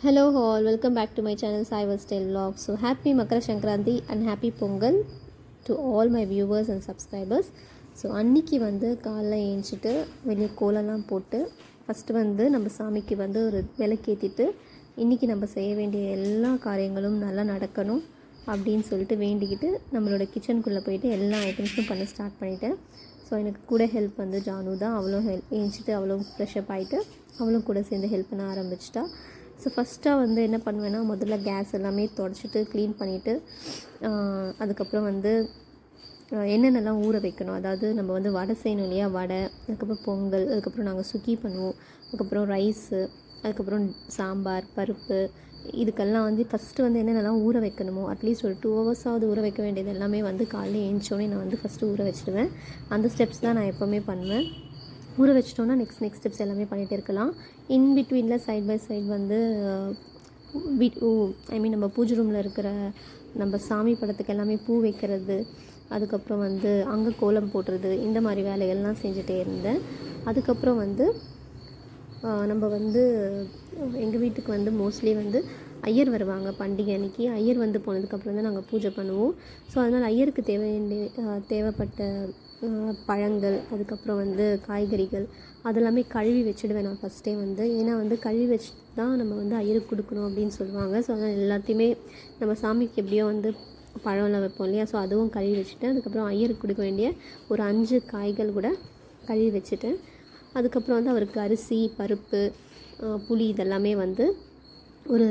Hello all, welcome back to my channel Saiva Style Vlogs. So happy Makara Sankranti and happy Pongal to all my viewers and subscribers. So அன்றைக்கி வந்து காலைல ஏஞ்சிட்டு வெளியே கோலம்லாம் போட்டு first வந்து நம்ம சாமிக்கு வந்து ஒரு விளக்கேற்றிட்டு இன்றைக்கி நம்ம செய்ய வேண்டிய எல்லா காரியங்களும் நல்லா நடக்கணும் அப்படின்னு சொல்லிட்டு வேண்டிக்கிட்டு நம்மளோட கிச்சனுக்குள்ளே போயிட்டு எல்லா ஐட்டம்ஸும் பண்ண ஸ்டார்ட் பண்ணிட்டேன். ஸோ எனக்கு கூட ஹெல்ப் வந்து ஜானு தான். அவளும் ஏஞ்சிட்டு அவளும் ஃப்ரெஷ்அப் ஆகிட்டு அவளும் கூட சேர்ந்து ஹெல்ப் பண்ண ஆரம்பிச்சிட்டா. ஸோ ஃபஸ்ட்டாக வந்து என்ன பண்ணுவேன்னா, முதல்ல கேஸ் எல்லாமே தொடச்சிட்டு க்ளீன் பண்ணிவிட்டு அதுக்கப்புறம் வந்து என்னென்னலாம் ஊற வைக்கணும், அதாவது நம்ம வந்து வடை செய்யணும் இல்லையா, வடை, அதுக்கப்புறம் பொங்கல், அதுக்கப்புறம் நாங்கள் சுக்கி பண்ணுவோம், அதுக்கப்புறம் ரைஸு, அதுக்கப்புறம் சாம்பார், பருப்பு, இதுக்கெல்லாம் வந்து ஃபஸ்ட்டு வந்து என்னென்னலாம் ஊற வைக்கணுமோ அட்லீஸ்ட் ஒரு 2 ஹவர்ஸாவது ஊற வைக்க வேண்டியது எல்லாமே வந்து காலையில் ஏஞ்சோடனே நான் வந்து ஃபஸ்ட்டு ஊற வச்சுடுவேன். அந்த ஸ்டெப்ஸ் தான் நான் எப்போவுமே பண்ணுவேன். ஊற வச்சிட்டோன்னா நெக்ஸ்ட் ஸ்டெப்ஸ் எல்லாமே பண்ணிகிட்டே இருக்கலாம். இன் பிட்வீனில் சைட் பை சைட் வந்து நம்ம பூஜை ரூமில் இருக்கிற நம்ம சாமி படத்துக்கு எல்லாமே பூ வைக்கிறது, அதுக்கப்புறம் வந்து அங்கே கோலம் போடுறது, இந்த மாதிரி வேலைகள்லாம் செஞ்சுட்டே இருந்தேன். அதுக்கப்புறம் வந்து நம்ம வந்து எங்கள் வீட்டுக்கு வந்து மோஸ்ட்லி வந்து ஐயர் வருவாங்க பண்டிகை அன்றைக்கி. ஐயர் வந்து போனதுக்கப்புறம் தான் நாங்கள் பூஜை பண்ணுவோம். ஸோ அதனால் ஐயருக்கு தேவைப்பட்ட பழங்கள், அதுக்கப்புறம் வந்து காய்கறிகள் அதெல்லாமே கழுவி வச்சுடுவேன் நான் ஃபஸ்ட்டே வந்து. ஏன்னா வந்து கழுவி வச்சு தான் நம்ம வந்து ஐயருக்கு கொடுக்கணும் அப்படின்னு சொல்லுவாங்க. ஸோ அதனால் எல்லாத்தையுமே நம்ம சாமிக்கு எப்படியோ வந்து பழம்லாம் வைப்போம் இல்லையா, ஸோ அதுவும் கழுவி வச்சுட்டேன். அதுக்கப்புறம் ஐயருக்கு கொடுக்க வேண்டிய ஒரு 5 காய்கள் கூட கழுவி வச்சுட்டேன். அதுக்கப்புறம் வந்து அவருக்கு அரிசி, பருப்பு, புளி இதெல்லாமே வந்து ஒரு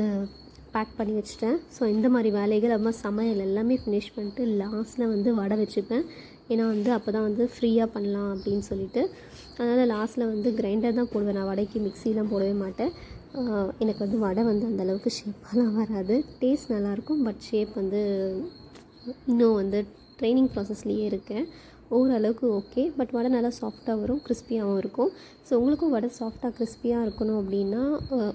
பேக் பண்ணி வச்சுட்டேன். ஸோ இந்த மாதிரி வேலைகள் அப்புறமா சமையல் எல்லாமே ஃபினிஷ் பண்ணிட்டு லாஸ்ட்டில் வந்து வடை வச்சுப்பேன். ஏன்னா வந்து அப்போ தான் வந்து ஃப்ரீயாக பண்ணலாம் அப்படின்னு சொல்லிட்டு. அதனால் லாஸ்ட்டில் வந்து கிரைண்டர் தான் போடுவேன் நான், வடைக்கு மிக்சிலாம் போடவே மாட்டேன். எனக்கு வந்து வடை வந்து அந்தளவுக்கு ஷேப்பாலாம் வராது. டேஸ்ட் நல்லாயிருக்கும், பட் ஷேப் வந்து இன்னும் வந்து ட்ரைனிங் ப்ராசஸ்லேயே இருக்கேன். ஓரளவுக்கு ஓகே, பட் வடை நல்லா சாஃப்டாக வரும், கிறிஸ்பியாகவும் இருக்கும். ஸோ உங்களுக்கும் வடை சாஃப்டாக கிறிஸ்பியாக இருக்கணும் அப்படின்னா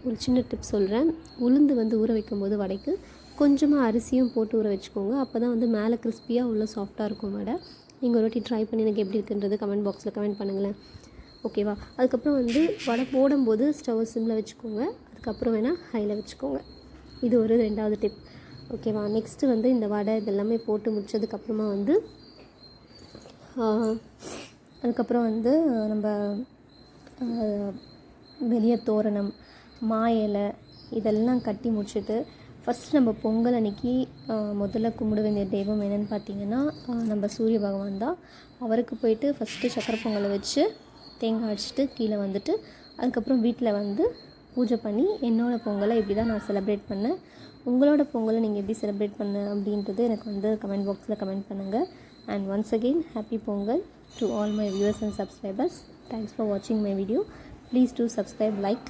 ஒரு சின்ன டிப் சொல்கிறேன். உளுந்து வந்து ஊற வைக்கும்போது வடைக்கு கொஞ்சமாக அரிசியும் போட்டு ஊற வச்சுக்கோங்க. அப்போ தான் வந்து மேலே கிறிஸ்பியாக உள்ள சாஃப்டாக இருக்கும் வடை. நீங்கள் ஒரு வாட்டி ட்ரை பண்ணி எனக்கு எப்படி இருக்குன்றது கமெண்ட் பாக்ஸில் கமெண்ட் பண்ணுங்களேன், ஓகேவா? அதுக்கப்புறம் வந்து வடை போடும்போது ஸ்டவ் சிம்மில் வச்சுக்கோங்க, அதுக்கப்புறம் வேணால் ஹையில் வச்சுக்கோங்க. இது ஒரு 2வது டிப், ஓகேவா? நெக்ஸ்ட்டு வந்து இந்த வடை இதெல்லாமே போட்டு முடிச்சதுக்கப்புறமா வந்து அதுக்கப்புறம் வந்து நம்ம வெளியே தோரணம், மா இலை இதெல்லாம் கட்டி முடிச்சுட்டு ஃபஸ்ட்டு நம்ம பொங்கல் அன்றைக்கி முதல்ல கும்பிட வேண்டிய தெய்வம் என்னென்னு பார்த்திங்கன்னா நம்ம சூரிய பகவான் தான். அவருக்கு போயிட்டு ஃபஸ்ட்டு சக்கரை பொங்கலை வச்சு தேங்காய் அடிச்சுட்டு கீழே வந்துட்டு அதுக்கப்புறம் வீட்டில் வந்து பூஜை பண்ணி என்னோடய பொங்கலை இப்படி தான் நான் செலிப்ரேட் பண்ணேன். உங்களோட பொங்கலை நீங்கள் எப்படி செலிப்ரேட் பண்ண அப்படின்றது எனக்கு வந்து கமெண்ட் பாக்ஸில் கமெண்ட் பண்ணுங்கள். And once again, happy Pongal to all my viewers and subscribers. Thanks for watching my video. Please do subscribe, like